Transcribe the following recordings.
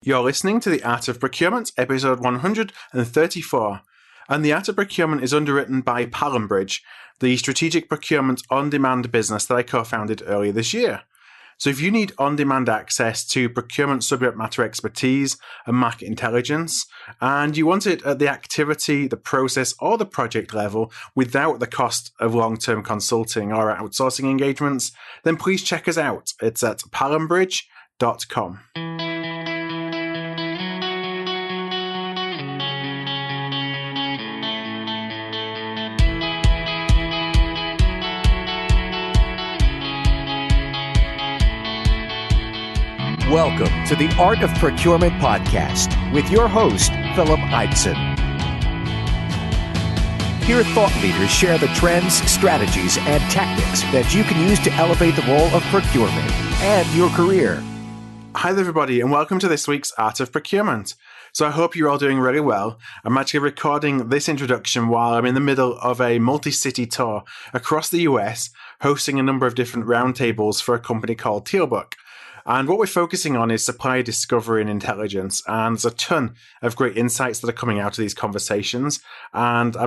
You're listening to the Art of Procurement, episode 134. And the Art of Procurement is underwritten by PalmBridge, the strategic procurement on-demand business that I co-founded earlier this year. So if you need on-demand access to procurement subject matter expertise and market intelligence, and you want it at the activity, the process, or the project level without the cost of long-term consulting or outsourcing engagements, then please check us out. It's at palmbridge.com. Welcome to the Art of Procurement podcast with your host, Philip Eidson. Here, thought leaders share the trends, strategies, and tactics that you can use to elevate the role of procurement and your career. Hi there, everybody, and welcome to this week's Art of Procurement. So I hope you're all doing really well. I'm actually recording this introduction while I'm in the middle of a multi-city tour across the US, hosting a number of different roundtables for a company called Tealbook. And what we're focusing on is supplier discovery and intelligence. And there's a ton of great insights that are coming out of these conversations. And I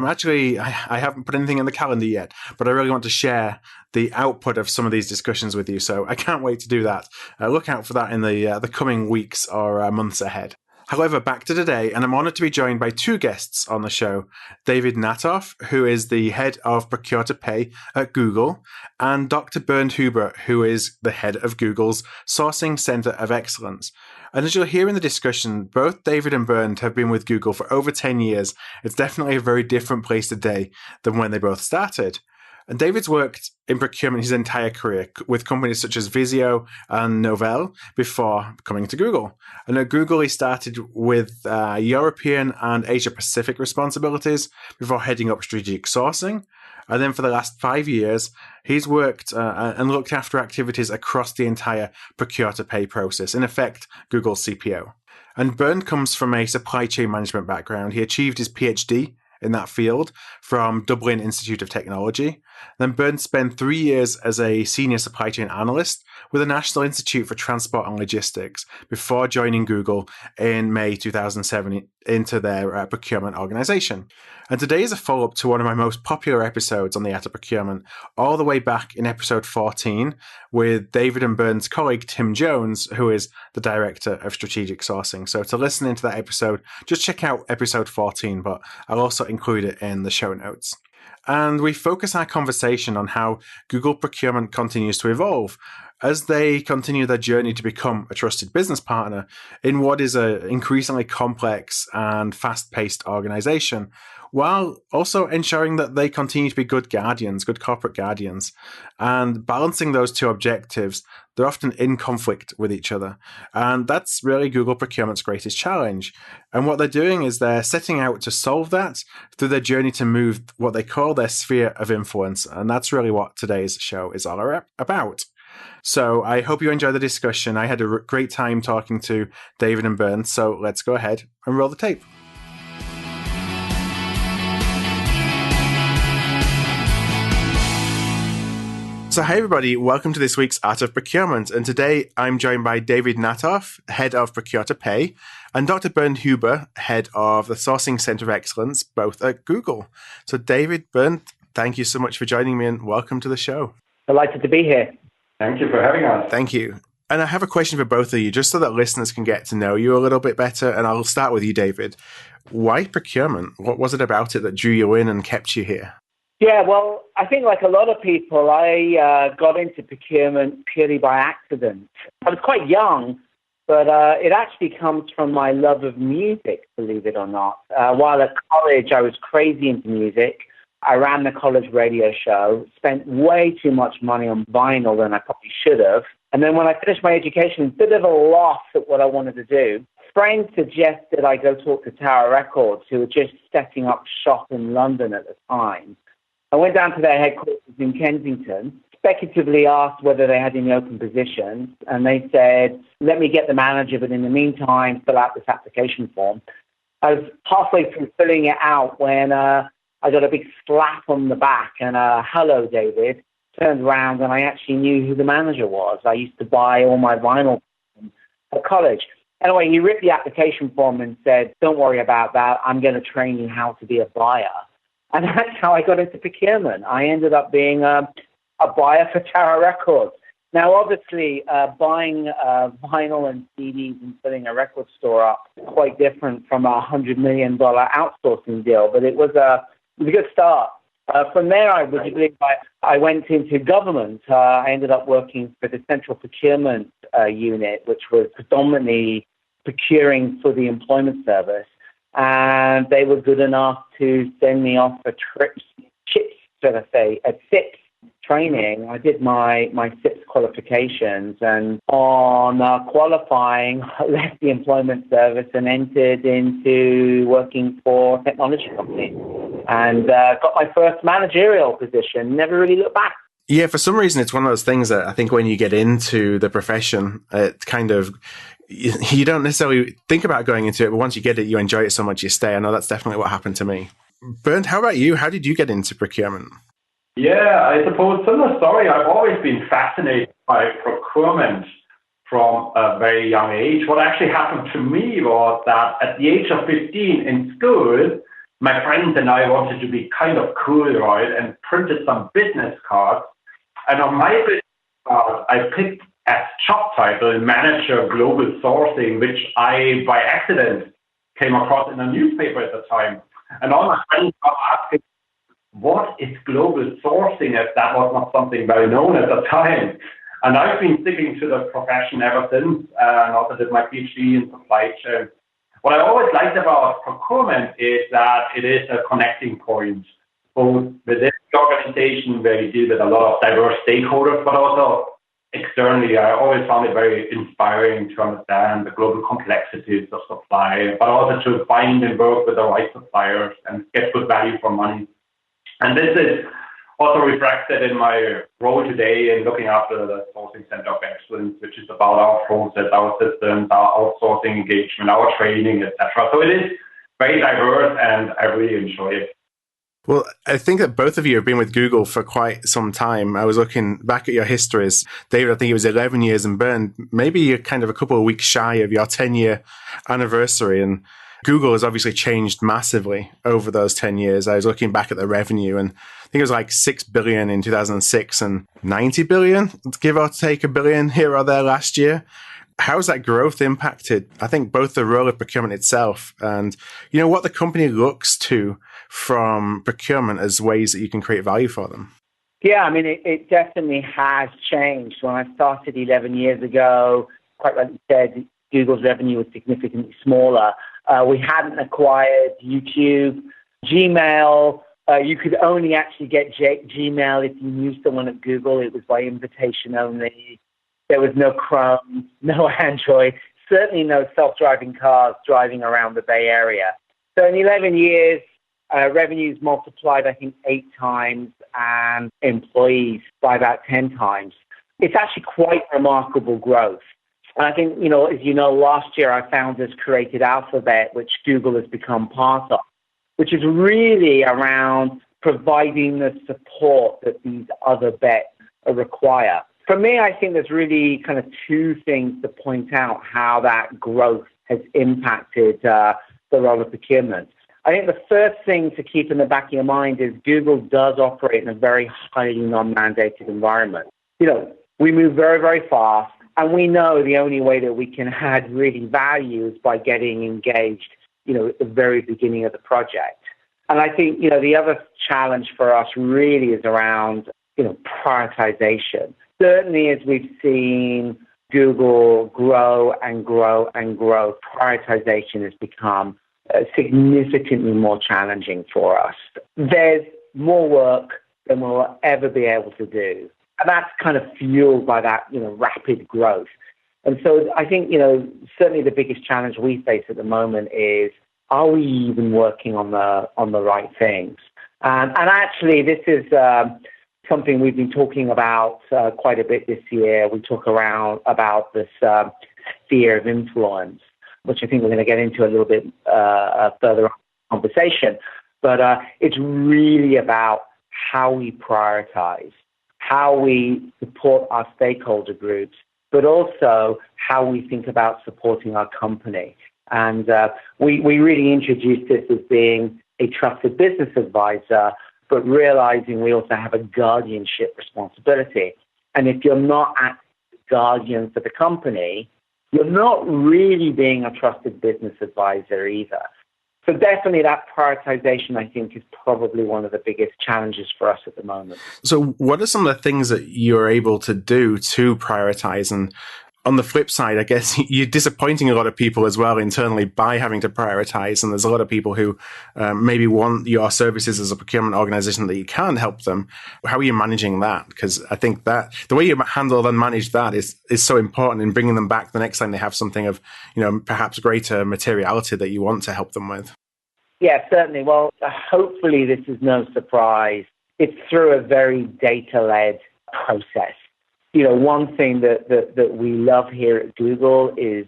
haven't put anything in the calendar yet, but I really want to share the output of some of these discussions with you. So I can't wait to do that. Look out for that in the coming weeks or months ahead. However, back to today, and I'm honored to be joined by two guests on the show, David Natoff, who is the Head of Procure to Pay at Google, and Dr. Bernd Huber, who is the Head of Google's Sourcing Center of Excellence. And as you'll hear in the discussion, both David and Bernd have been with Google for over 10 years. It's definitely a very different place today than when they both started. And David's worked in procurement his entire career with companies such as Visio and Novell before coming to Google. And at Google, he started with European and Asia Pacific responsibilities before heading up strategic sourcing. And then for the last 5 years, he's worked and looked after activities across the entire procure-to-pay process, in effect, Google's CPO. And Bernd comes from a supply chain management background. He achieved his PhD in that field from Dublin Institute of Technology. Then Bernd spent 3 years as a senior supply chain analyst with the National Institute for Transport and Logistics before joining Google in May 2007 into their procurement organization. And today is a follow-up to one of my most popular episodes on the Art of Procurement, all the way back in episode 14 with David and Bernd's colleague Tim Jones, who is the Director of Strategic Sourcing. So to listen into that episode, just check out episode 14, but I'll also include it in the show notes. And we focus our conversation on how Google Procurement continues to evolve as they continue their journey to become a trusted business partner in what is an increasingly complex and fast-paced organization, while also ensuring that they continue to be good guardians, good corporate guardians. And balancing those two objectives, they're often in conflict with each other. And that's really Google Procurement's greatest challenge. And what they're doing is they're setting out to solve that through their journey to move what they call their sphere of influence. And that's really what today's show is all about. So I hope you enjoy the discussion. I had a great time talking to David and Bernd. So let's go ahead and roll the tape. So hi everybody, welcome to this week's Art of Procurement, and today I'm joined by David Natoff, Head of Procure to Pay, and Dr. Bernd Huber, Head of the Sourcing Center of Excellence, both at Google. So David, Bernd, thank you so much for joining me and welcome to the show. Delighted to be here. Thank you for having us. Thank you. And I have a question for both of you, just so that listeners can get to know you a little bit better, and I'll start with you, David. Why procurement? What was it about it that drew you in and kept you here? Yeah, well, I think like a lot of people, I got into procurement purely by accident. I was quite young, but it actually comes from my love of music, believe it or not. While at college, I was crazy into music. I ran the college radio show, spent way too much money on vinyl than I probably should have. And then when I finished my education, a bit of a loss at what I wanted to do. Friends suggested I go talk to Tower Records, who were just setting up shop in London at the time. I went down to their headquarters in Kensington, speculatively asked whether they had any open positions, and they said, let me get the manager, but in the meantime, fill out this application form. I was halfway through filling it out when I got a big slap on the back and hello, David. Turned around and I actually knew who the manager was. I used to buy all my vinyl at college. Anyway, he ripped the application form and said, don't worry about that. I'm going to train you how to be a buyer. And that's how I got into procurement. I ended up being a buyer for Tower Records. Now, obviously, buying vinyl and CDs and putting a record store up is quite different from a $100 million outsourcing deal, but it was a good start. From there, I went into government. I ended up working for the Central Procurement Unit, which was predominantly procuring for the employment service. And they were good enough to send me off for SIPS training. I did my SIPS qualifications, and on qualifying, I left the employment service and entered into working for technology companies and got my first managerial position. Never really looked back. Yeah, for some reason, it's one of those things that I think when you get into the profession, it kind of, you don't necessarily think about going into it, but once you get it, you enjoy it so much you stay. I know that's definitely what happened to me. Bernd, how about you? How did you get into procurement? Yeah, I suppose similar story. I've always been fascinated by procurement from a very young age. What actually happened to me was that at the age of 15 in school, my friends and I wanted to be kind of cool, right, and printed some business cards. And on my business card, I picked as job title Manager Global Sourcing, which I, by accident, came across in a newspaper at the time. And all my friends were asking, what is global sourcing, as that was not something very known at the time. And I've been sticking to the profession ever since, and also did my PhD in supply chain. What I always liked about procurement is that it is a connecting point, both within the organization where you deal with a lot of diverse stakeholders, but also externally. I always found it very inspiring to understand the global complexities of supply, but also to find and work with the right suppliers and get good value for money. And this is also reflected in my role today in looking after the Sourcing Center of Excellence, which is about our process, our systems, our outsourcing engagement, our training, etc. So it is very diverse, and I really enjoy it. Well, I think that both of you have been with Google for quite some time. I was looking back at your histories. David, I think it was 11 years, and Bernd, maybe you're kind of a couple of weeks shy of your 10-year anniversary. And Google has obviously changed massively over those 10 years. I was looking back at the revenue, and I think it was like 6 billion in 2006 and 90 billion, give or take a billion here or there last year. How has that growth impacted, I think, both the role of procurement itself and, what the company looks to from procurement as ways that you can create value for them? Yeah, I mean, it definitely has changed. When I started 11 years ago, quite like you said, Google's revenue was significantly smaller. We hadn't acquired YouTube, Gmail. You could only actually get Gmail if you knew someone at Google. It was by invitation only. There was no Chrome, no Android, certainly no self-driving cars driving around the Bay Area. So in 11 years, revenues multiplied, I think, 8 times, and employees by about 10 times. It's actually quite remarkable growth. And I think, as you know, last year our founders created Alphabet, which Google has become part of, which is really around providing the support that these other bets require. For me, I think there's really kind of 2 things to point out how that growth has impacted the role of procurement. I think the first thing to keep in the back of your mind is Google does operate in a very highly non-mandated environment. We move very, very fast. And we know the only way that we can add really value is by getting engaged, at the very beginning of the project. And I think, the other challenge for us really is around, prioritization. Certainly as we've seen Google grow and grow and grow, prioritization has become significantly more challenging for us. There's more work than we'll ever be able to do. And that's kind of fueled by that, rapid growth. And so I think, certainly the biggest challenge we face at the moment is, are we even working on the right things? And actually, this is something we've been talking about quite a bit this year. We talk about this sphere of influence, which I think we're going to get into a little bit further on in the conversation. But it's really about how we prioritize, how we support our stakeholder groups, but also how we think about supporting our company. And we really introduced this as being a trusted business advisor, but realizing we also have a guardianship responsibility. And if you're not acting as guardian for the company, you're not really being a trusted business advisor either. So definitely that prioritization, I think, is probably one of the biggest challenges for us at the moment. So what are some of the things that you're able to do to prioritize? And on the flip side, I guess you're disappointing a lot of people as well internally by having to prioritize. And there's a lot of people who maybe want your services as a procurement organization that you can't help them. How are you managing that? Because I think that the way you handle and manage that is so important in bringing them back the next time they have something of, perhaps greater materiality that you want to help them with. Yeah, certainly. Well, hopefully this is no surprise. It's through a very data-led process. One thing that we love here at Google is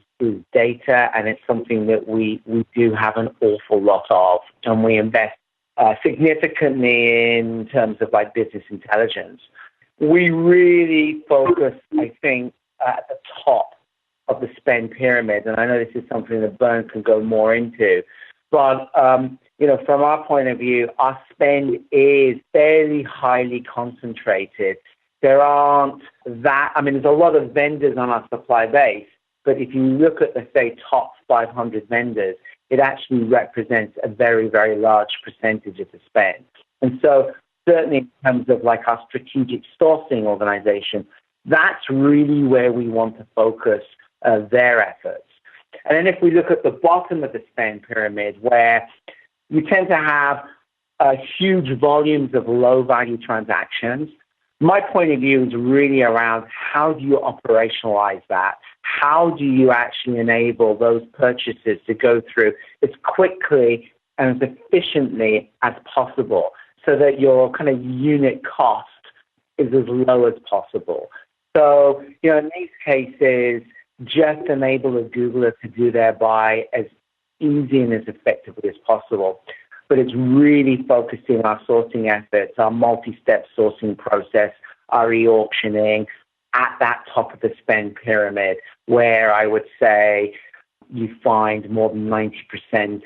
data, and it's something that we do have an awful lot of, and we invest significantly in terms of like business intelligence. We really focus, I think, at the top of the spend pyramid, and I know this is something that Bernd can go more into, but from our point of view, our spend is fairly highly concentrated. There aren't there's a lot of vendors on our supply base, but if you look at the, say, top 500 vendors, it actually represents a very, very large percentage of the spend. And so certainly in terms of like our strategic sourcing organization, that's really where we want to focus their efforts. And then if we look at the bottom of the spend pyramid, where you tend to have huge volumes of low-value transactions, my point of view is really around how do you operationalize that? How do you actually enable those purchases to go through as quickly and as efficiently as possible so that your kind of unit cost is as low as possible? So, in these cases, just enable a Googler to do their buy as easy and as effectively as possible. But it's really focusing our sourcing efforts, our multi-step sourcing process, our e-auctioning at that top of the spend pyramid, where I would say you find more than 90%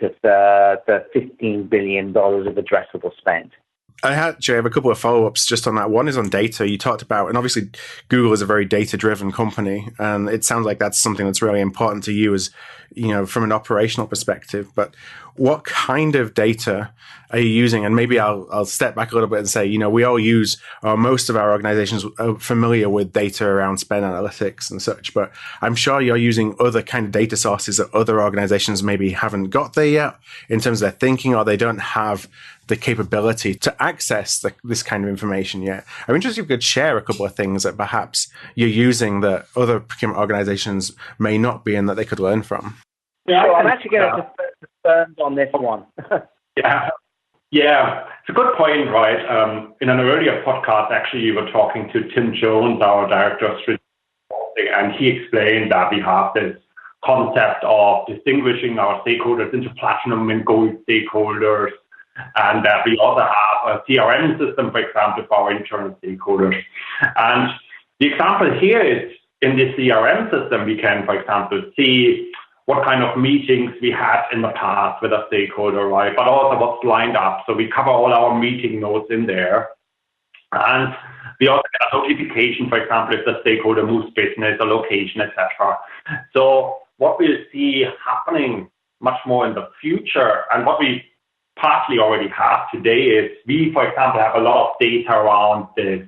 of the $15 billion of addressable spend. I have a couple of follow-ups just on that. One is on data you talked about, and obviously Google is a very data-driven company, and it sounds like that's something that's really important to you as, from an operational perspective. But what kind of data are you using? And maybe I'll step back a little bit and say, we all use, or most of our organizations are familiar with data around spend analytics and such, but I'm sure you're using other kind of data sources that other organizations maybe haven't got there yet in terms of their thinking, or they don't have the capability to access this kind of information yet. I'm interested if you could share a couple of things that perhaps you're using that other procurement organizations may not be and that they could learn from. Yeah, so I'm actually going to Bernd on this one. Yeah, it's a good point, right? In an earlier podcast, actually, you were talking to Tim Jones, our director of strategic sourcing, and he explained that we have this concept of distinguishing our stakeholders into platinum and gold stakeholders, and that we also have a CRM system, for example, for our internal stakeholders. And the example here is in the CRM system, we can, for example, see what kind of meetings we had in the past with a stakeholder, right? But also what's lined up. So we cover all our meeting notes in there. And we also get a notification, for example, if the stakeholder moves business, a location, etc. So what we'll see happening much more in the future, and what we partly already have today, is we, for example, have a lot of data around this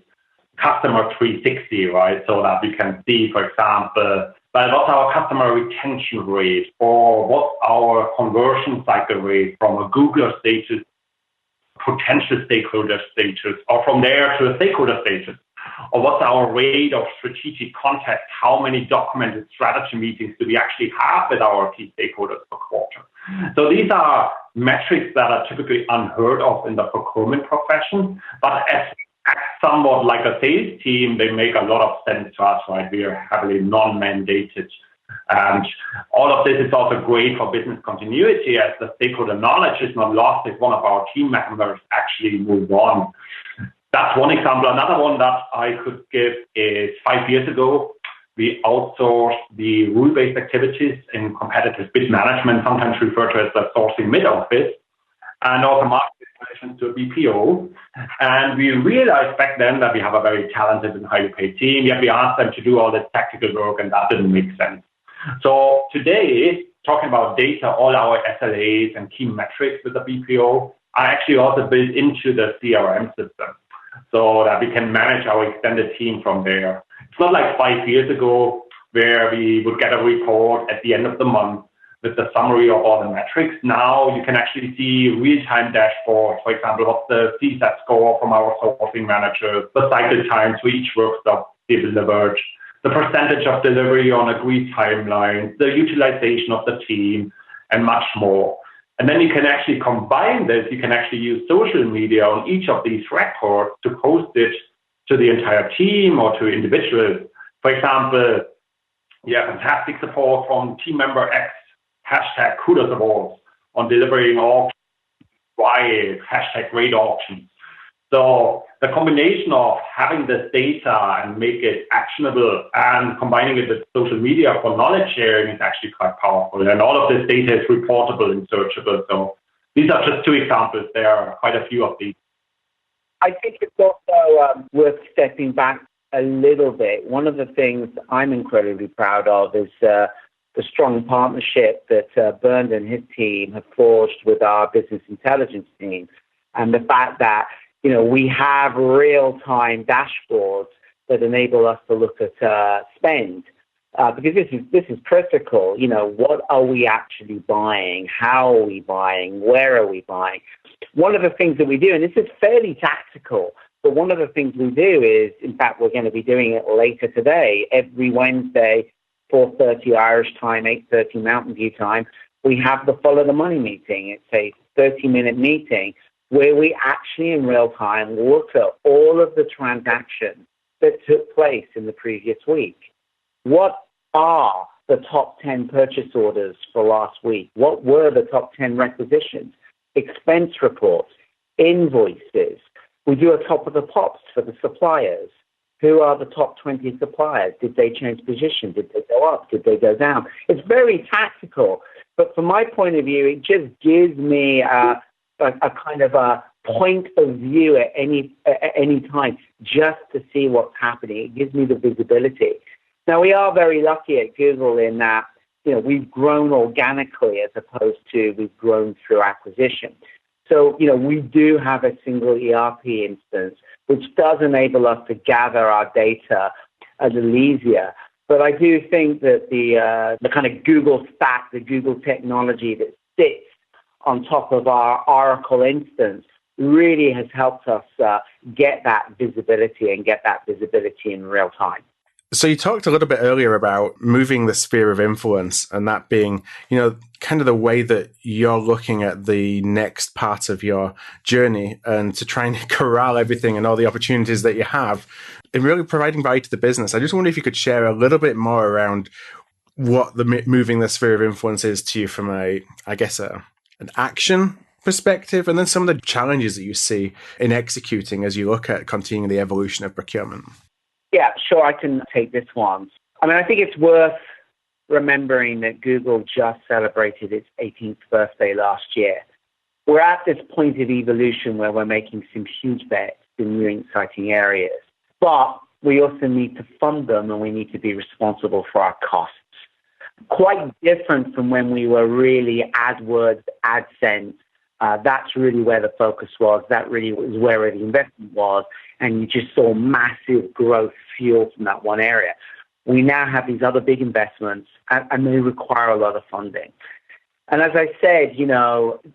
customer 360, right? So that we can see, for example, what's our customer retention rate, or what's our conversion cycle rate from a Googler status, potential stakeholder status, or from there to a stakeholder status, or what's our rate of strategic contact, how many documented strategy meetings do we actually have with our key stakeholders per quarter. So these are metrics that are typically unheard of in the procurement profession, but as somewhat like a sales team, they make a lot of sense to us, right? We are heavily non-mandated. And all of this is also great for business continuity, as the stakeholder knowledge is not lost if one of our team members actually move on. That's one example. Another one that I could give is 5 years ago, We outsource the rule-based activities in competitive bid management, sometimes referred to as the sourcing mid-office, and also market management to a BPO. And we realized back then that we have a very talented and highly paid team, yet we asked them to do all this tactical work, and that didn't make sense. So today, talking about data, all our SLAs and key metrics with the BPO are actually also built into the CRM system so that we can manage our extended team from there. It's not like 5 years ago where we would get a report at the end of the month with the summary of all the metrics. Now you can actually see real-time dashboards, for example, what's the CSAT score from our sourcing managers, the cycle times for each work stop they delivered, the percentage of delivery on agreed timelines, the utilization of the team, and much more. And then you can actually combine this. You can actually use social media on each of these records to post it to the entire team or to individuals. For example, you have fantastic support from team member X, hashtag kudos awards on delivering auctions, hashtag great auctions. So the combination of having this data and make it actionable and combining it with social media for knowledge sharing is actually quite powerful. And all of this data is reportable and searchable. So these are just two examples. There are quite a few of these. I think it's also worth stepping back a little bit. One of the things I'm incredibly proud of is the strong partnership that Bernd and his team have forged with our business intelligence team, and the fact that we have real-time dashboards that enable us to look at spend, because this is critical. What are we actually buying? How are we buying? Where are we buying? One of the things that we do, and this is fairly tactical, but one of the things we do is, in fact, we're going to be doing it later today, every Wednesday, 4:30 Irish time, 8:30 Mountain View time, we have the Follow the Money meeting. It's a 30-minute meeting where we actually in real time look at all of the transactions that took place in the previous week. What are the top 10 purchase orders for last week? What were the top 10 requisitions? Expense reports, invoices. We do a top of the pops for the suppliers. Who are the top 20 suppliers? Did they change position? Did they go up? Did they go down? It's very tactical, but from my point of view, it just gives me a kind of a point of view at any time just to see what's happening. It gives me the visibility. Now, we are very lucky at Google in that we've grown organically as opposed to we've grown through acquisition. So, we do have a single ERP instance, which does enable us to gather our data a little easier. But I do think that the kind of Google stack, the Google technology that sits on top of our Oracle instance really has helped us get that visibility and get that visibility in real time. So you talked a little bit earlier about moving the sphere of influence and that being, kind of the way that you're looking at the next part of your journey and to try and corral everything and all the opportunities that you have and really providing value to the business. I just wonder if you could share a little bit more around what the moving the sphere of influence is to you from an action perspective, and then some of the challenges that you see in executing as you look at continuing the evolution of procurement. Yeah, sure, I can take this one. I think it's worth remembering that Google just celebrated its 18th birthday last year. We're at this point of evolution where we're making some huge bets in new exciting areas, but we also need to fund them and we need to be responsible for our costs. Quite different from when we were really AdWords, AdSense. That's really where the focus was. That really was where the investment was. And you just saw massive growth fuel from that one area. We now have these other big investments, and they require a lot of funding. And as I said,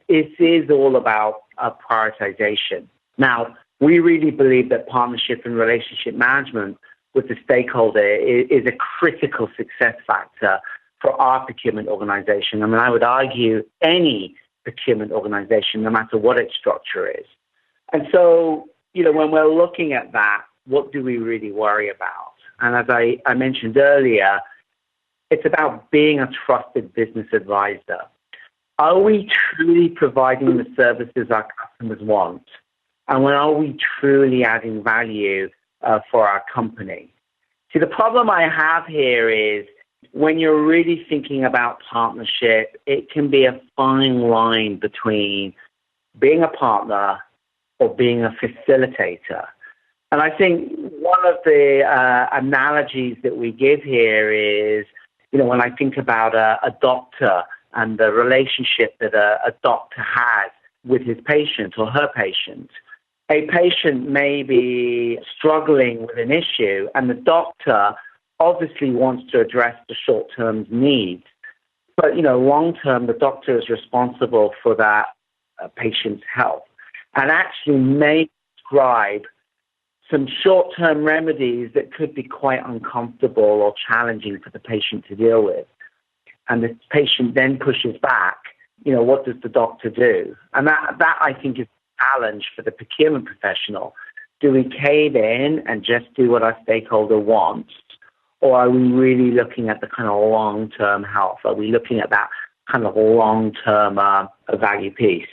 this is all about prioritization. Now, we really believe that partnership and relationship management with the stakeholder is a critical success factor for our procurement organization. I would argue any procurement organization, no matter what its structure is. And so, when we're looking at that, what do we really worry about? And as I mentioned earlier, it's about being a trusted business advisor. Are we truly providing the services our customers want? And when are we truly adding value for our company? See, the problem I have here is when you're really thinking about partnership, it can be a fine line between being a partner or being a facilitator. And I think one of the analogies that we give here is, when I think about a doctor and the relationship that a doctor has with his patient or her patient. A patient may be struggling with an issue, and the doctor obviously wants to address the short-term needs. But, long-term, the doctor is responsible for that patient's health and actually may prescribe some short-term remedies that could be quite uncomfortable or challenging for the patient to deal with. And the patient then pushes back, what does the doctor do? And that I think is a challenge for the procurement professional. Do we cave in and just do what our stakeholder wants? Or are we really looking at the kind of long-term health? Are we looking at that kind of long-term value piece?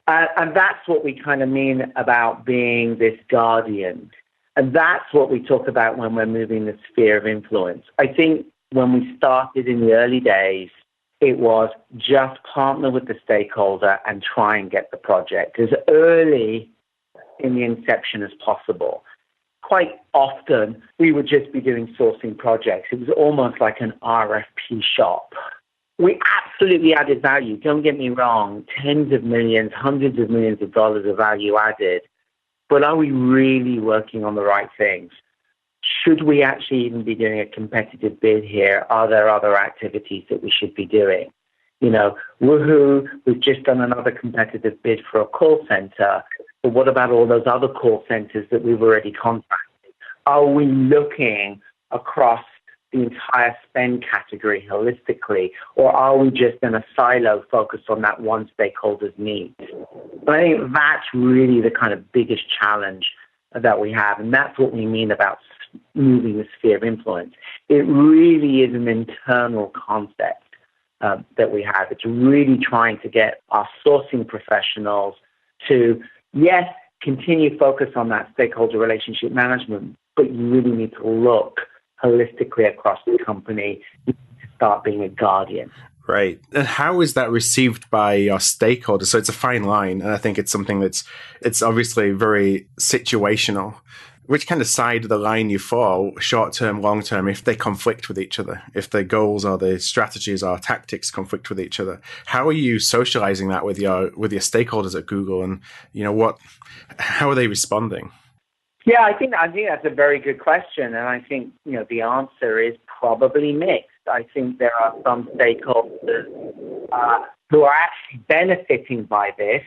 And that's what we kind of mean about being this guardian. And that's what we talk about when we're moving the sphere of influence. I think when we started in the early days, it was just partner with the stakeholder and try and get the project as early in the inception as possible. Quite often, we would just be doing sourcing projects. It was almost like an RFP shop. We absolutely added value. Don't get me wrong, tens of millions, hundreds of millions of dollars of value added. But are we really working on the right things? Should we actually even be doing a competitive bid here? Are there other activities that we should be doing? Woohoo, we've just done another competitive bid for a call center. But what about all those other call centers that we've already contracted? Are we looking across the entire spend category holistically, or are we just in a silo focused on that one stakeholder's needs? I think that's really the kind of biggest challenge that we have, and that's what we mean about moving the sphere of influence. It really is an internal concept that we have. It's really trying to get our sourcing professionals to, yes, continue focus on that stakeholder relationship management, but you really need to look holistically across the company to start being a guardian. Right. And how is that received by your stakeholders? So it's a fine line, and I think it's something it's obviously very situational. Which kind of side of the line you fall, short-term, long-term, if they conflict with each other, if the goals or the strategies or tactics conflict with each other? How are you socializing that with your stakeholders at Google, and how are they responding? Yeah, I think that's a very good question, and I think the answer is probably mixed. I think there are some stakeholders who are actually benefiting by this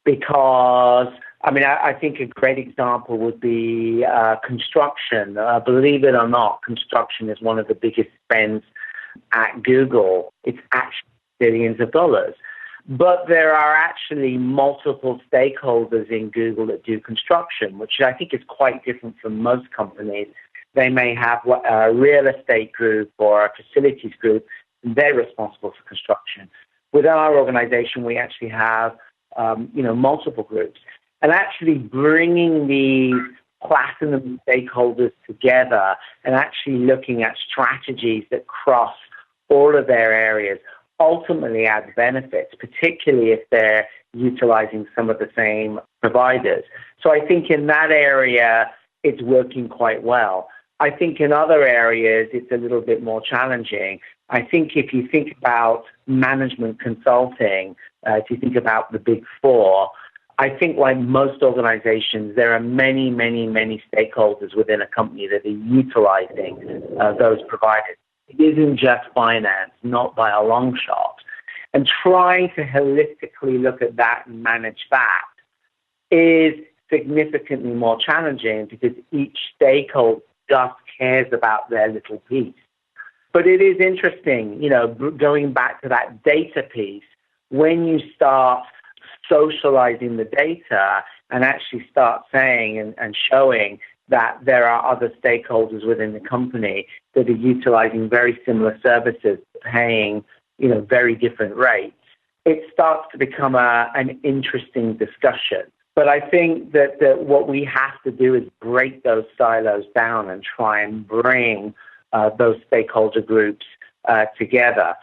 because, I think a great example would be construction. Believe it or not, construction is one of the biggest spends at Google. It's actually billions of dollars. But there are actually multiple stakeholders in Google that do construction, which I think is quite different from most companies. They may have a real estate group or a facilities group, and they're responsible for construction. Within our organization, we actually have multiple groups. And actually bringing these platinum stakeholders together and actually looking at strategies that cross all of their areas ultimately adds benefits, particularly if they're utilizing some of the same providers. So I think in that area, it's working quite well. I think in other areas, it's a little bit more challenging. I think if you think about management consulting, if you think about the big four, I think like most organizations, there are many, many, many stakeholders within a company that are utilizing those providers. It isn't just finance, not by a long shot. And trying to holistically look at that and manage that is significantly more challenging because each stakeholder just cares about their little piece. But it is interesting, going back to that data piece, when you start socializing the data and actually start saying and showing that there are other stakeholders within the company that are utilizing very similar services, paying, very different rates, it starts to become an interesting discussion. But I think that what we have to do is break those silos down and try and bring those stakeholder groups together.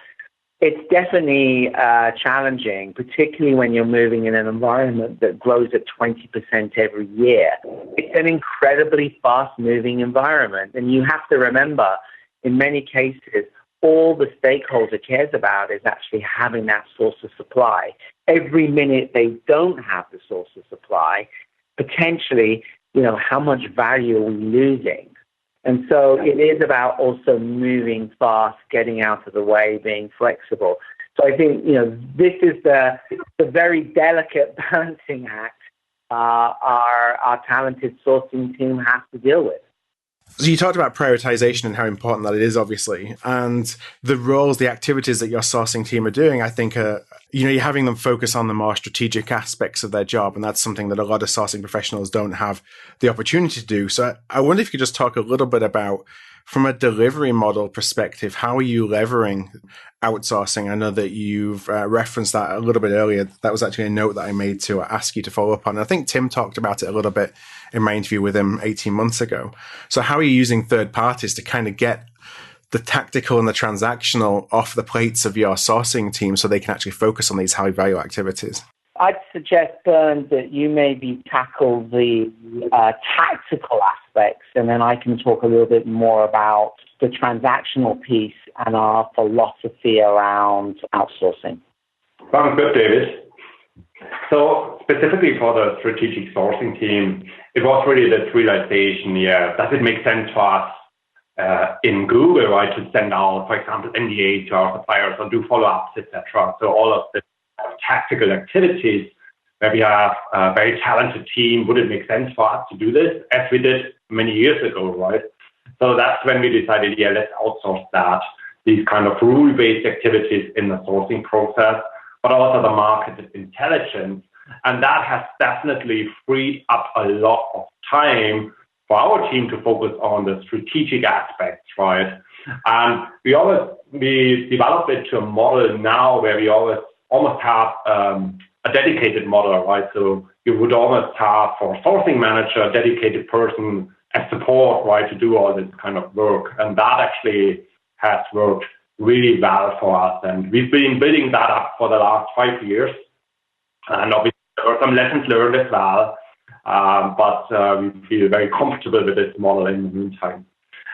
It's definitely challenging, particularly when you're moving in an environment that grows at 20% every year. It's an incredibly fast-moving environment, and you have to remember, in many cases, all the stakeholder cares about is actually having that source of supply. Every minute they don't have the source of supply, potentially, how much value are we losing? And so it is about also moving fast, getting out of the way, being flexible. So I think, this is the very delicate balancing act our talented sourcing team has to deal with. So you talked about prioritization and how important that it is, obviously, and the roles, the activities that your sourcing team are doing, I think, you're having them focus on the more strategic aspects of their job, and that's something that a lot of sourcing professionals don't have the opportunity to do. So I wonder if you could just talk a little bit about, from a delivery model perspective, how are you leveraging outsourcing? I know that you've referenced that a little bit earlier. That was actually a note that I made to ask you to follow up on. And I think Tim talked about it a little bit in my interview with him 18 months ago. So how are you using third parties to kind of get the tactical and the transactional off the plates of your sourcing team so they can actually focus on these high value activities? I'd suggest, Bernd, that you maybe tackle the tactical aspects, and then I can talk a little bit more about the transactional piece and our philosophy around outsourcing. Sounds good, David. So specifically for the strategic sourcing team, it was really this realization, does it make sense for us in Google, right, to send out, for example, NDA to our suppliers or do follow-ups, etc. So all of the tactical activities where we have a very talented team, would it make sense for us to do this as we did many years ago, right? So that's when we decided, let's outsource that, these kind of rule-based activities in the sourcing process, but also the market intelligence. And that has definitely freed up a lot of time for our team to focus on the strategic aspects, right? And we developed it to a model now where we almost have a dedicated model, right? So you would almost have, for a sourcing manager, a dedicated person as support, right, to do all this kind of work. And that actually has worked really well for us. And we've been building that up for the last 5 years. And obviously there were some lessons learned as well. But we feel very comfortable with this model in the meantime.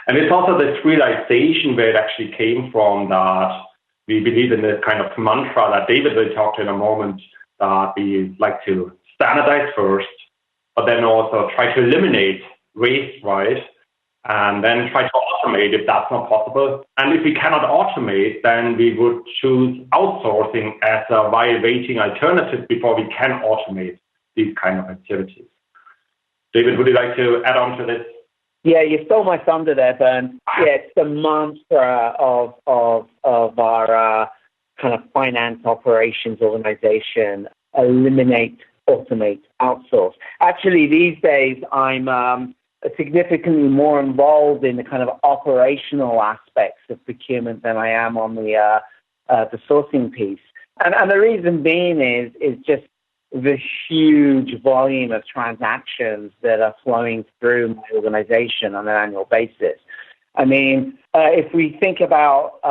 And it's also this realization where it actually came from, that we believe in this kind of mantra that David will talk to in a moment, that we like to standardize first, but then also try to eliminate waste, right? And then try to automate if that's not possible. And if we cannot automate, then we would choose outsourcing as a while-waiting alternative before we can automate these kind of activities. David, would you like to add on to this? Yeah, you stole my thunder there, Bernd. Yeah, it's the mantra of our kind of finance operations organization: eliminate, automate, outsource. Actually, these days I'm significantly more involved in the kind of operational aspects of procurement than I am on the sourcing piece. And the reason being is just the huge volume of transactions that are flowing through my organization on an annual basis. I mean, if we think about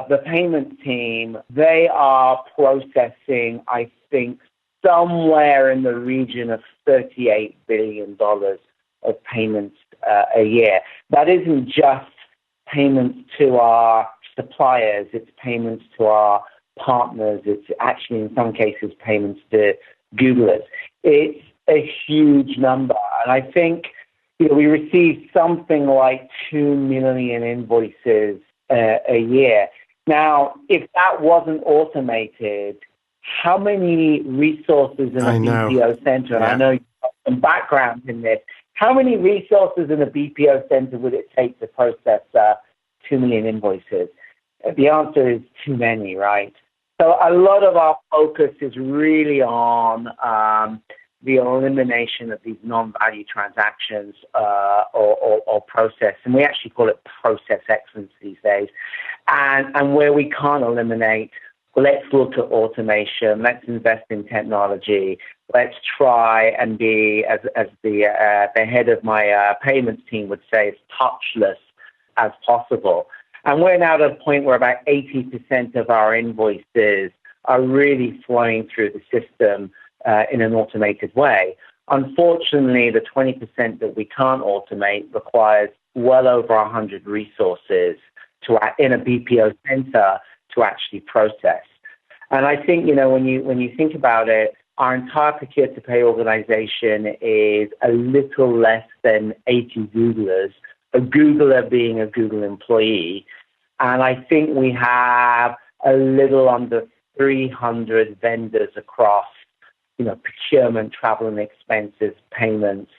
the payment team, they are processing, I think, somewhere in the region of $38 billion of payments a year. That isn't just payments to our suppliers, it's payments to our partners, it's actually in some cases payments to Googlers. It's a huge number. And I think we receive something like 2 million invoices a year. Now, if that wasn't automated, how many resources in a BPO center, and I know you've got some background in this, how many resources in a BPO center would it take to process 2 million invoices? The answer is too many, right? So a lot of our focus is really on the elimination of these non-value transactions or process, and we actually call it process excellence these days. And where we can't eliminate, let's look at automation, let's invest in technology, let's try and be, as the head of my payments team would say, as touchless as possible. And we're now at a point where about 80% of our invoices are really flowing through the system in an automated way. Unfortunately, the 20% that we can't automate requires well over 100 resources in a BPO center to actually process. And I think, when you think about it, our entire procure-to-pay organization is a little less than 80 Googlers, a Googler being a Google employee. And I think we have a little under 300 vendors across, procurement, travel and expenses, payments,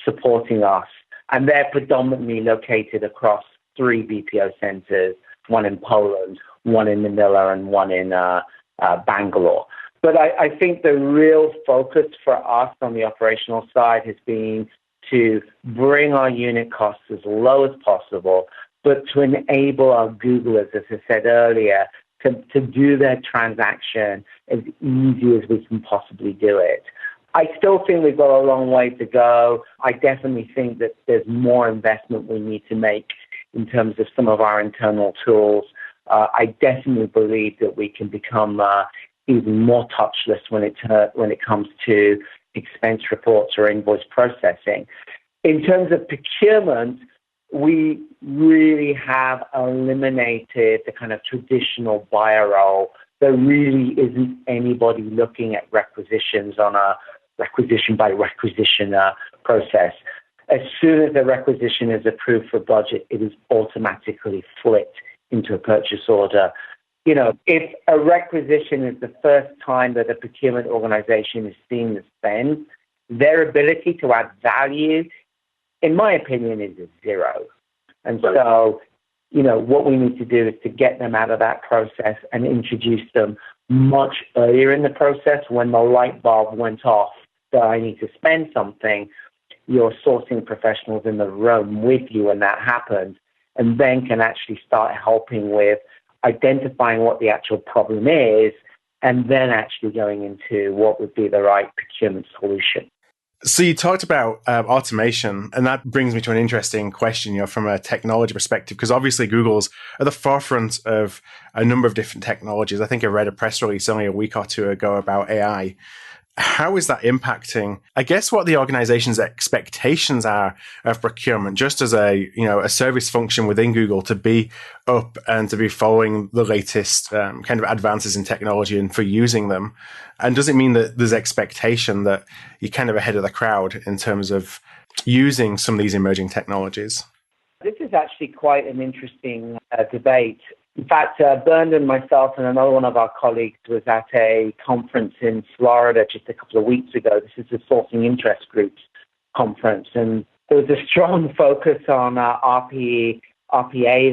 supporting us. And they're predominantly located across 3 BPO centers, one in Poland, one in Manila, and one in Bangalore. But I think the real focus for us on the operational side has been to bring our unit costs as low as possible, but to enable our Googlers, as I said earlier, to do their transaction as easy as we can possibly do it. I still think we've got a long way to go. I definitely think that there's more investment we need to make in terms of some of our internal tools. I definitely believe that we can become even more touchless when it comes to expense reports or invoice processing. In terms of procurement, we really have eliminated the kind of traditional buyer role. There really isn't anybody looking at requisitions on a requisition by requisition process. As soon as the requisition is approved for budget, it is automatically flipped into a purchase order. If a requisition is the first time that a procurement organization is seeing the spend, their ability to add value, in my opinion, is 0. And so, what we need to do is to get them out of that process and introduce them much earlier in the process when the light bulb went off that I need to spend something. Your sourcing professionals in the room with you when that happens, and then can actually start helping with identifying what the actual problem is, and then actually going into what would be the right procurement solution. So you talked about automation, and that brings me to an interesting question, from a technology perspective, because obviously Google's at the forefront of a number of different technologies. I think I read a press release only a week or two ago about AI. How is that impacting, I guess, what the organization's expectations are of procurement, just as a service function within Google to be up and to be following the latest kind of advances in technology and for using them? And does it mean that there's expectation that you're kind of ahead of the crowd in terms of using some of these emerging technologies? This is actually quite an interesting debate. In fact, Bernd and myself and another one of our colleagues was at a conference in Florida just a couple of weeks ago. This is the Sourcing Interest Groups conference, and there was a strong focus on RPA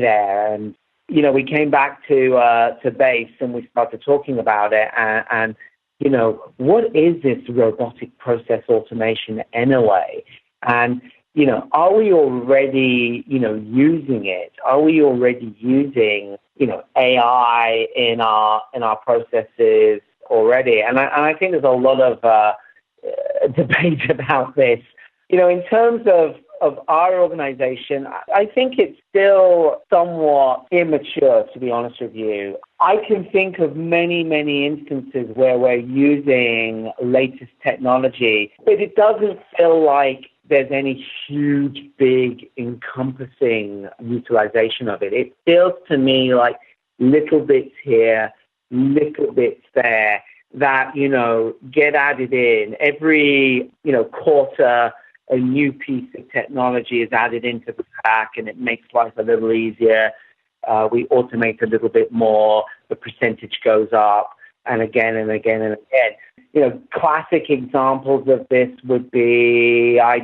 there. And we came back to base and we started talking about it. And what is this robotic process automation anyway? And are we already, using it? Are we already using, AI in our processes already? And I think there's a lot of debate about this. In terms of our organization, I think it's still somewhat immature, to be honest with you. I can think of many, many instances where we're using latest technology, but it doesn't feel like there's any huge, big, encompassing utilization of it. It feels to me like little bits here, little bits there that, get added in. Every, quarter, a new piece of technology is added into the stack and it makes life a little easier. We automate a little bit more, the percentage goes up, and again and again and again. Classic examples of this would be, a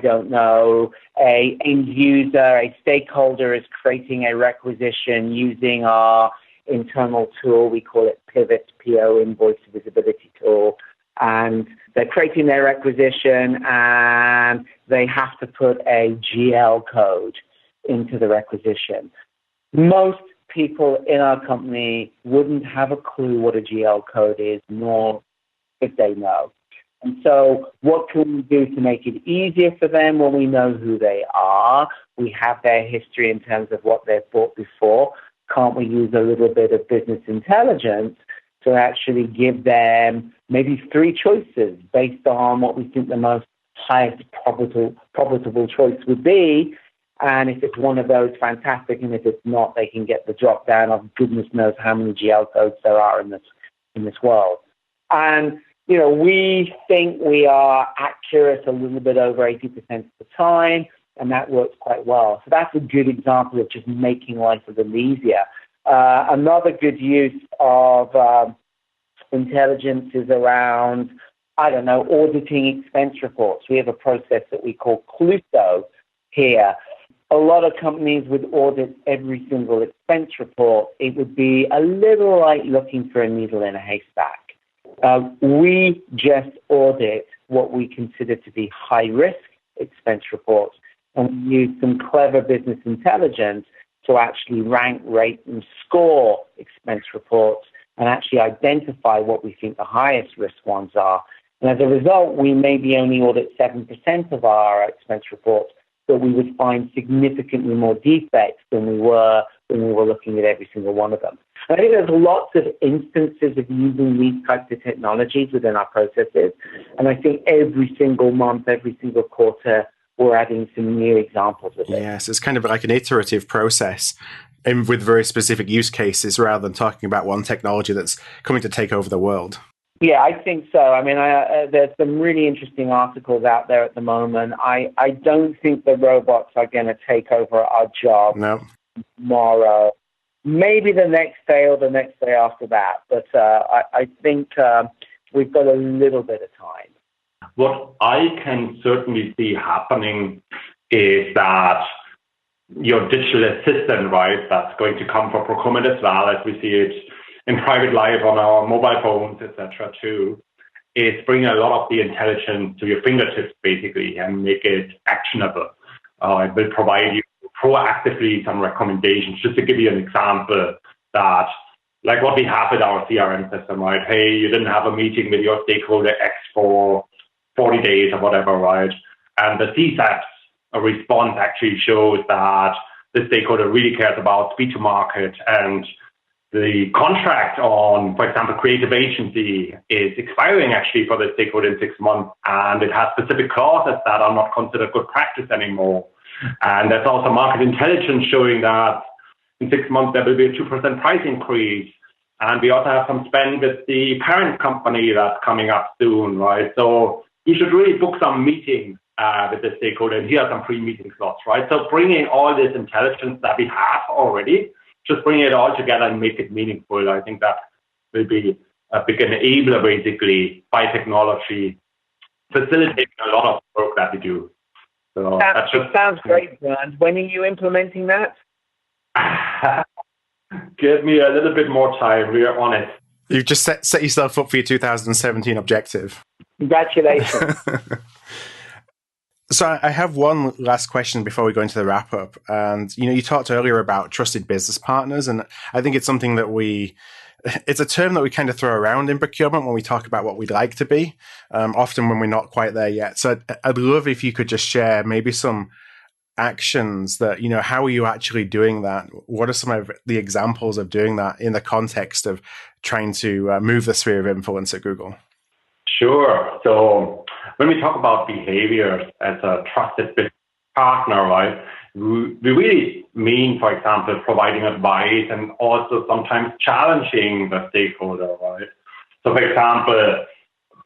end user, a stakeholder is creating a requisition using our internal tool. We call it Pivot, PO, Invoice Visibility Tool. And they're creating their requisition and they have to put a GL code into the requisition. Most people in our company wouldn't have a clue what a GL code is, nor if they know. And so what can we do to make it easier for them when we know who they are? We have their history in terms of what they've bought before. Can't we use a little bit of business intelligence to actually give them maybe 3 choices based on what we think the most highest profitable choice would be? And if it's one of those, fantastic. And if it's not, they can get the drop down of goodness knows how many GL codes there are in this world. And we think we are accurate a little bit over 80% of the time, and that works quite well. So that's a good example of just making life a little easier. Another good use of intelligence is around, auditing expense reports. We have a process that we call Cluso here. A lot of companies would audit every single expense report. It would be a little like looking for a needle in a haystack. We just audit what we consider to be high-risk expense reports, and we use some clever business intelligence to actually rank, rate, and score expense reports and actually identify what we think the highest risk ones are. And as a result, we maybe only audit 7% of our expense reports, but we would find significantly more defects than we were when we were looking at every single one of them. And I think there's lots of instances of using these types of technologies within our processes. And I think every single month, every single quarter, we're adding some new examples of it. Yes, it's kind of like an iterative process and with very specific use cases rather than talking about one technology that's coming to take over the world. Yeah, I think so. I mean, there's some really interesting articles out there at the moment. I don't think the robots are going to take over our job tomorrow. Maybe the next day or the next day after that. But I think we've got a little bit of time. What I can certainly see happening is that your digital assistant, right, that's going to come for procurement as well, as we see it in private life on our mobile phones, etc. too, is bringing a lot of the intelligence to your fingertips, basically, and make it actionable. It will provide you proactively some recommendations. Just to give you an example, that like what we have with our CRM system, right? Hey, you didn't have a meeting with your stakeholder X for 40 days or whatever, right? And the CSAT response actually shows that the stakeholder really cares about speed to market, and the contract on, for example, creative agency is expiring actually for the stakeholder in 6 months, and it has specific clauses that are not considered good practice anymore. And there's also market intelligence showing that in 6 months there will be a 2% price increase. And we also have some spend with the parent company that's coming up soon, right? So you should really book some meetings with the stakeholder, and here are some pre-meeting slots, right? So bringing all this intelligence that we have already, just bring it all together and make it meaningful. I think that will be a big enabler, basically, by technology, facilitating a lot of work that we do. So that sounds great, Bernd. When are you implementing that? Give me a little bit more time. We are on it. You've just set yourself up for your 2017 objective. Congratulations. So I have one last question before we go into the wrap up. And, you talked earlier about trusted business partners. And I think it's something that it's a term that we kind of throw around in procurement when we talk about what we'd like to be, often when we're not quite there yet. So I'd love if you could just share maybe some actions that, how are you actually doing that? What are some of the examples of doing that in the context of trying to move the sphere of influence at Google? Sure. So when we talk about behaviors as a trusted business partner, right, we really mean, for example, providing advice and also sometimes challenging the stakeholder, right? So, for example,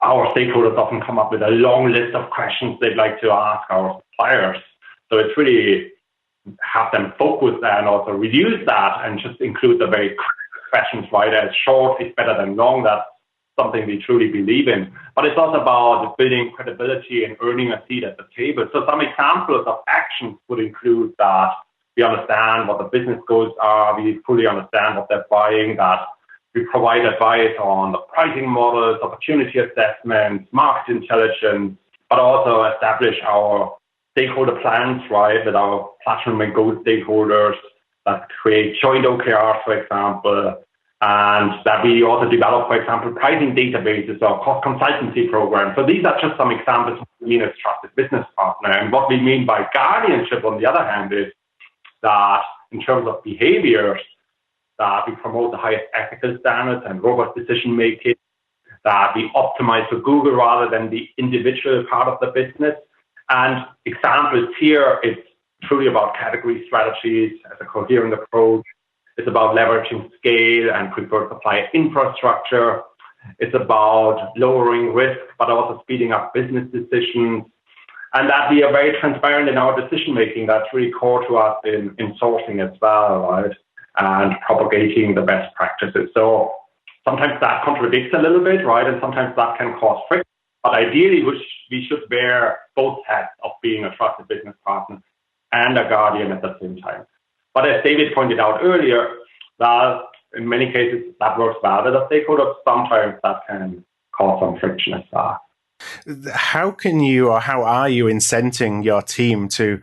our stakeholders often come up with a long list of questions they'd like to ask our suppliers. So it's really have them focus and also reduce that and just include the very critical questions, right? As short is better than long. That's something we truly believe in. But it's also about building credibility and earning a seat at the table. So some examples of actions would include that we understand what the business goals are, we fully understand what they're buying, that we provide advice on the pricing models, opportunity assessments, market intelligence, but also establish our stakeholder plans, right, with our platinum and gold stakeholders, that create joint OKRs, for example, and that we also develop, for example, pricing databases or cost consultancy programs. So these are just some examples of being a trusted business partner. And what we mean by guardianship, on the other hand, is that in terms of behaviors, that we promote the highest ethical standards and robust decision making, that we optimize for Google rather than the individual part of the business. And examples here, it's truly about category strategies as a coherent approach. It's about leveraging scale and preferred supplier infrastructure. It's about lowering risk, but also speeding up business decisions. And that we are very transparent in our decision making. That's really core to us in sourcing as well, right? And propagating the best practices. So sometimes that contradicts a little bit, right? And sometimes that can cause friction. But ideally, we should bear both hats of being a trusted business partner and a guardian at the same time. But as David pointed out earlier, that in many cases that works well with the stakeholders. Sometimes that can cause some friction as well. How can you, or how are you incenting your team to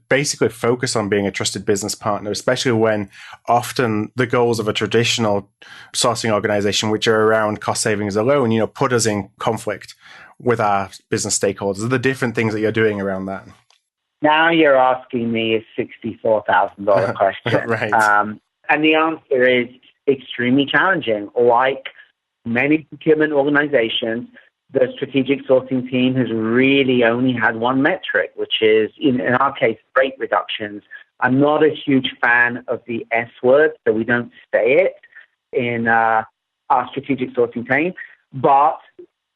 basically focus on being a trusted business partner, especially when often the goals of a traditional sourcing organization, which are around cost savings alone, put us in conflict with our business stakeholders? Are there different things that you're doing around that? Now you're asking me a $64,000 question. Right. And the answer is extremely challenging. Like many procurement organizations, the strategic sourcing team has really only had one metric, which is, in our case, rate reductions. I'm not a huge fan of the S word, so we don't say it in our strategic sourcing team. But,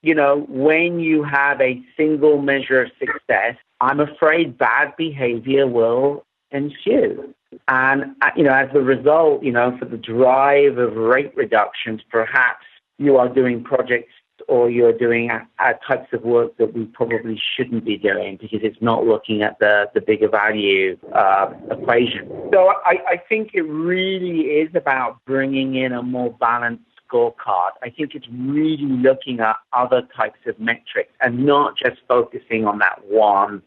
when you have a single measure of success, I'm afraid bad behavior will ensue. And, as a result, for the drive of rate reductions, perhaps you are doing projects or you're doing types of work that we probably shouldn't be doing because it's not looking at the bigger value equation. So I think it really is about bringing in a more balanced scorecard. I think it's really looking at other types of metrics and not just focusing on that one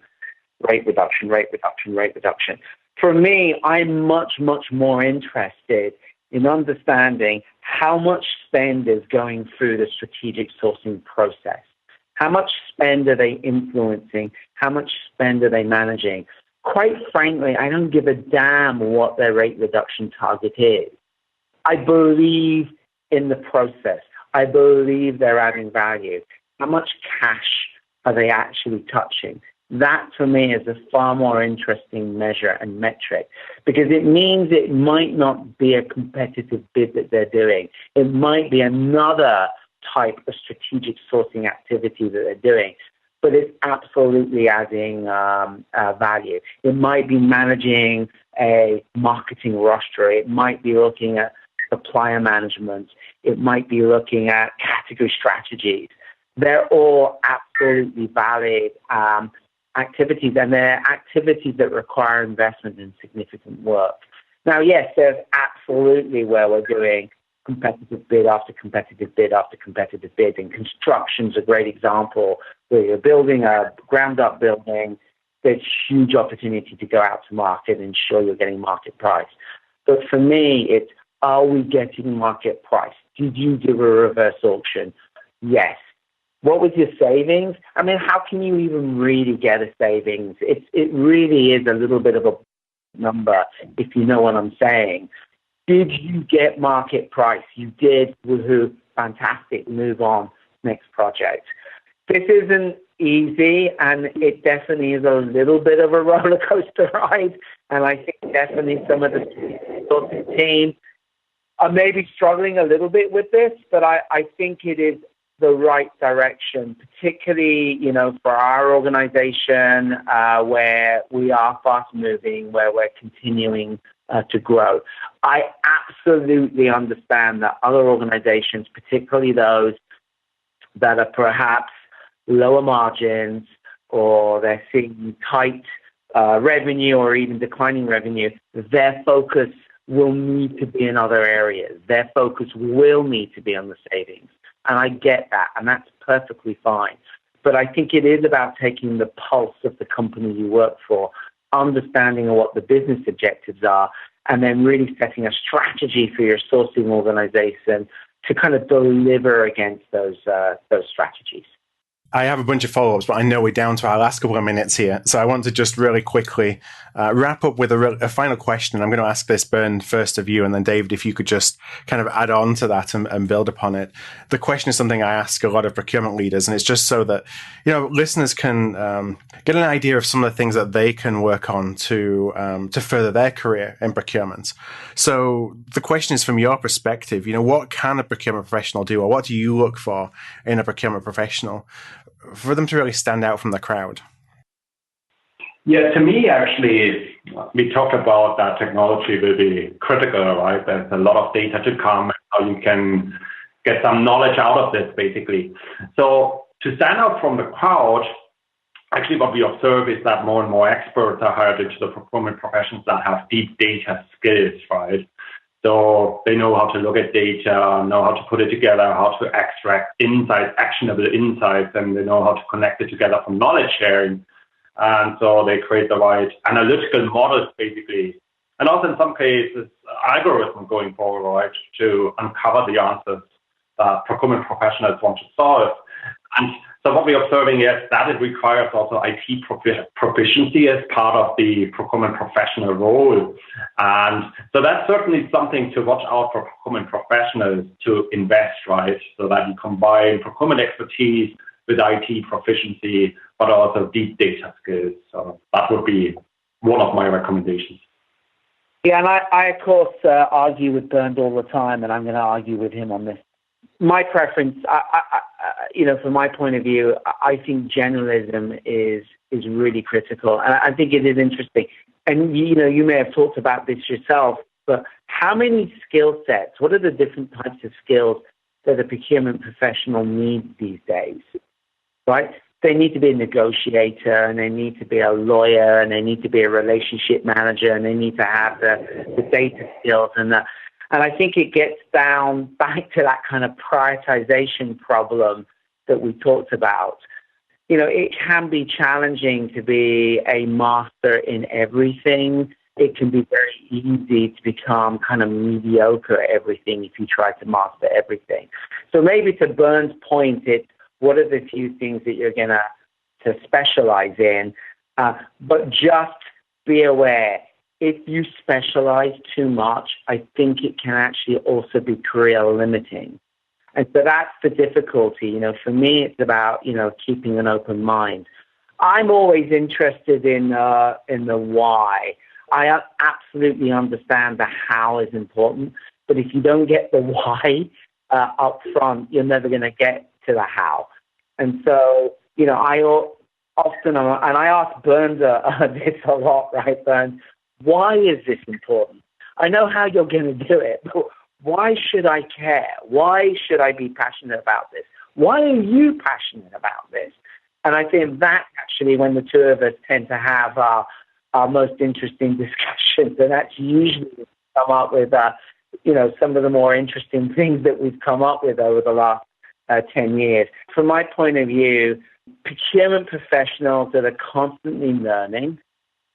rate reduction. For me, I'm much, much more interested in understanding how much spend is going through the strategic sourcing process. How much spend are they influencing? How much spend are they managing? Quite frankly, I don't give a damn what their rate reduction target is. I believe in the process. I believe they're adding value. How much cash are they actually touching? That, for me, is a far more interesting measure and metric because it means it might not be a competitive bid that they're doing. It might be another type of strategic sourcing activity that they're doing, but it's absolutely adding value. It might be managing a marketing roster. It might be looking at supplier management. It might be looking at category strategies. They're all absolutely valid activities, and they're activities that require investment and significant work. Now, yes, there's absolutely where we're doing competitive bid after competitive bid after competitive bid, and construction's a great example where you're building a ground-up building. There's huge opportunity to go out to market and ensure you're getting market price. But for me, it's, are we getting market price? Did you do a reverse auction? Yes. What was your savings? I mean, how can you even really get a savings? It really is a little bit of a number, if you know what I'm saying. Did you get market price? You did. Woohoo. Fantastic. Move on. Next project. This isn't easy, and it definitely is a little bit of a roller coaster ride. And I think definitely some of the sourcing team are maybe struggling a little bit with this, but I think it is the right direction, particularly, for our organization where we are fast moving, where we're continuing to grow. I absolutely understand that other organizations, particularly those that are perhaps lower margins or they're seeing tight revenue or even declining revenue, their focus will need to be in other areas. Their focus will need to be on the savings. And I get that, and that's perfectly fine. But I think it is about taking the pulse of the company you work for. understanding of what the business objectives are, and then really setting a strategy for your sourcing organization to kind of deliver against those strategies. I have a bunch of follow-ups, but I know we're down to our last couple of minutes here. So I want to just really quickly wrap up with a final question. I'm going to ask this, Bernd, first of you, and then David, if you could just kind of add on to that and build upon it. The question is something I ask a lot of procurement leaders, and it's just so that, listeners can get an idea of some of the things that they can work on to further their career in procurement. So the question is, from your perspective, what can a procurement professional do, or what do you look for in a procurement professional for them to really stand out from the crowd? Yeah, to me, actually, we talked about that technology will be critical, right? There's a lot of data to come, how you can get some knowledge out of this, basically. So to stand out from the crowd, actually what we observe is that more and more experts are hired into the procurement professions that have deep data skills, right? So they know how to look at data, know how to put it together, how to extract insights, actionable insights, and they know how to connect it together from knowledge sharing. And so they create the right analytical models, basically. And also in some cases, algorithm going forward, right, to uncover the answers that procurement professionals want to solve. And so what we're observing is that it requires also IT proficiency as part of the procurement professional role. And so that's certainly something to watch out for procurement professionals to invest, right? So that you combine procurement expertise with IT proficiency, but also deep data skills. So that would be one of my recommendations. Yeah, and I of course, argue with Bernd all the time, and I'm going to argue with him on this. My preference, from my point of view, I think generalism is really critical. And I think it is interesting. And, you may have talked about this yourself, but how many skill sets, what are the different types of skills that a procurement professional needs these days, right? They need to be a negotiator, and they need to be a lawyer, and they need to be a relationship manager, and they need to have the data skills and I think it gets down back to that kind of prioritization problem that we talked about. It can be challenging to be a master in everything. It can be very easy to become kind of mediocre at everything if you try to master everything. So maybe to Bernd's point, it's what are the few things that you're going to specialize in, but just be aware. If you specialize too much, I think it can actually also be career limiting. And so that's the difficulty. For me, it's about, keeping an open mind. I'm always interested in the why. I absolutely understand the how is important, but if you don't get the why up front, you're never going to get to the how. And so, I often, and I ask Bernd this a lot, right, Bernd? Why is this important? I know how you're going to do it, but why should I care? Why should I be passionate about this? Why are you passionate about this? And I think that's actually when the two of us tend to have our most interesting discussions, and that's usually come up with, some of the more interesting things that we've come up with over the last 10 years. From my point of view, procurement professionals that are constantly learning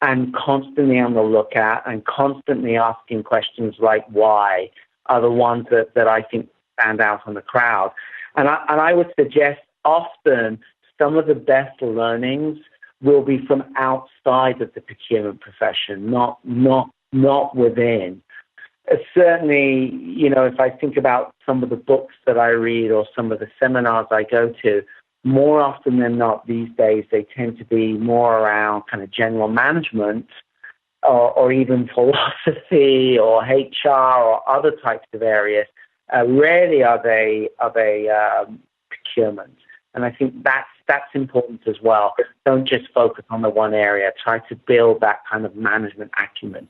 and constantly on the lookout and constantly asking questions like why are the ones that I think stand out on the crowd. And I would suggest often some of the best learnings will be from outside of the procurement profession, not within. Certainly, if I think about some of the books that I read or some of the seminars I go to, more often than not these days, they tend to be more around kind of general management or even philosophy or HR or other types of areas. Rarely are they procurement. And I think that's important as well. Don't just focus on the one area. Try to build that kind of management acumen.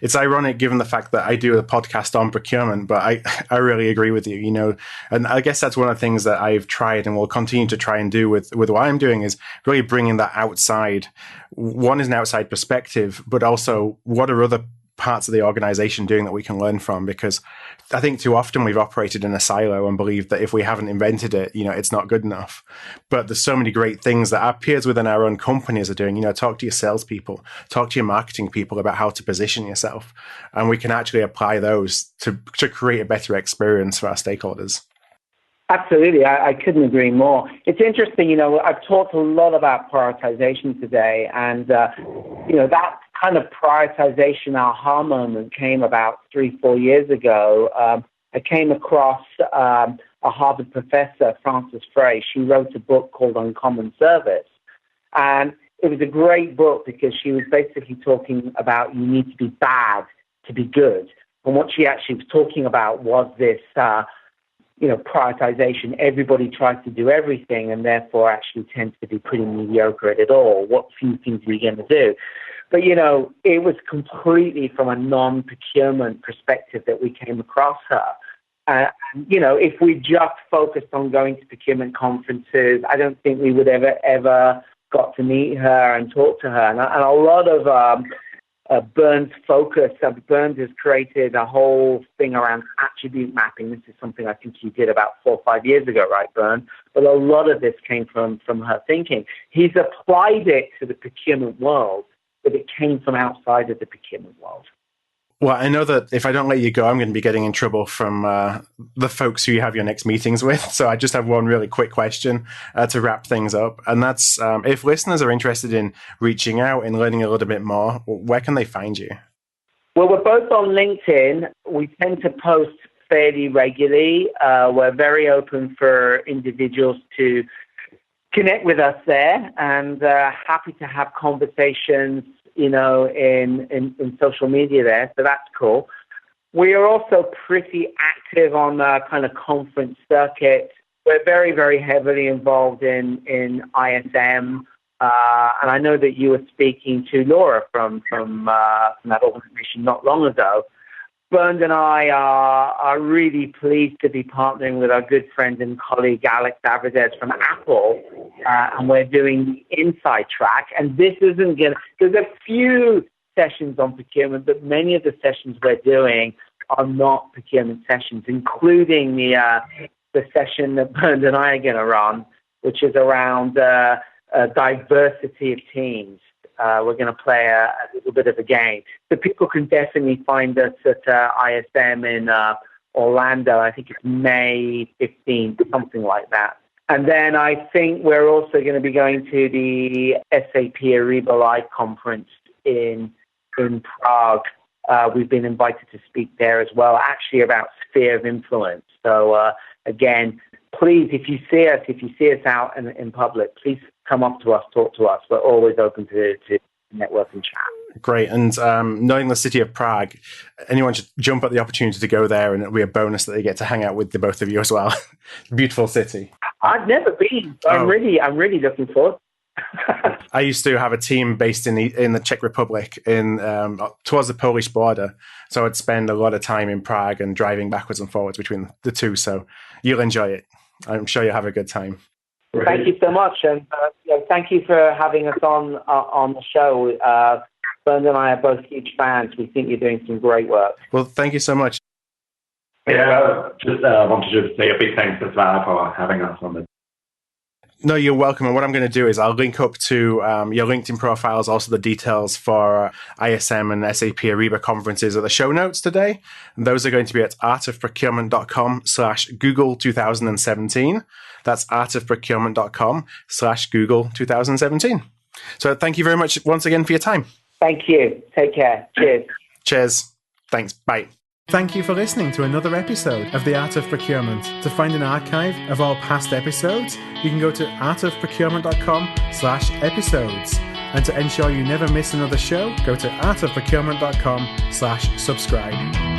It's ironic given the fact that I do a podcast on procurement, but I really agree with you, and I guess that's one of the things that I've tried and will continue to try and do with what I'm doing is really bringing that outside. One is an outside perspective, but also what are other parts of the organization doing that we can learn from, because I think too often we've operated in a silo and believed that if we haven't invented it, it's not good enough. But there's so many great things that our peers within our own companies are doing. Talk to your salespeople, talk to your marketing people about how to position yourself. And we can actually apply those to create a better experience for our stakeholders. Absolutely. I couldn't agree more. It's interesting, I've talked a lot about prioritization today, and, that kind of prioritization aha moment came about 3-4 years ago. I came across a Harvard professor, Frances Frey. She wrote a book called Uncommon Service, and it was a great book because she was basically talking about you need to be bad to be good. And what she actually was talking about was this prioritization. Everybody tries to do everything and therefore actually tends to be pretty mediocre at it all. What few things are you going to do? But, it was completely from a non-procurement perspective that we came across her. If we just focused on going to procurement conferences, I don't think we would ever got to meet her and talk to her. And a lot of Bernd's focus. Bernd has created a whole thing around attribute mapping. This is something I think he did about 4 or 5 years ago, right, Bernd? But a lot of this came from her thinking. He's applied it to the procurement world, but it came from outside of the procurement world. Well, I know that if I don't let you go, I'm going to be getting in trouble from the folks who you have your next meetings with. So I just have one really quick question to wrap things up. And that's if listeners are interested in reaching out and learning a little bit more, where can they find you? Well, we're both on LinkedIn. We tend to post fairly regularly. We're very open for individuals to connect with us there, and happy to have conversations in social media there, so that's cool. We are also pretty active on the kind of conference circuit. We're very, very heavily involved in ISM, and I know that you were speaking to Laura from that organization not long ago. Bernd and I are really pleased to be partnering with our good friend and colleague Alex Avradez from Apple, and we're doing the Inside Track. And this isn't going to, there's a few sessions on procurement, but many of the sessions we're doing are not procurement sessions, including the session that Bernd and I are going to run, which is around diversity of teams. We're going to play a little bit of a game. So people can definitely find us at ISM in Orlando. I think it's May 15th, something like that. And then I think we're also going to be going to the SAP Ariba Live conference in Prague. We've been invited to speak there as well, actually about sphere of influence. So again, please, if you see us out in public, please come up to us, talk to us. We're always open to network and chat. Great. And knowing the city of Prague, anyone should jump at the opportunity to go there, and it'll be a bonus that they get to hang out with the both of you as well. Beautiful city. I've never been. So I'm really looking forward. I used to have a team based in the Czech Republic towards the Polish border. So I'd spend a lot of time in Prague and driving backwards and forwards between the two. So you'll enjoy it. I'm sure you'll have a good time. Right. Thank you so much, and thank you for having us on the show. Bernd and I are both huge fans. We think you're doing some great work. Well, thank you so much. Yeah, just wanted to say a big thanks as well for having us on the. No, you're welcome. And what I'm going to do is I'll link up to your LinkedIn profiles, also the details for ISM and SAP Ariba conferences at the show notes today. And those are going to be at artofprocurement.com/Google 2017. That's artofprocurement.com/Google 2017. So thank you very much once again for your time. Thank you. Take care. Cheers. Cheers. Thanks. Bye. Thank you for listening to another episode of The Art of Procurement. To find an archive of all past episodes, you can go to artofprocurement.com/episodes. And to ensure you never miss another show, go to artofprocurement.com/subscribe.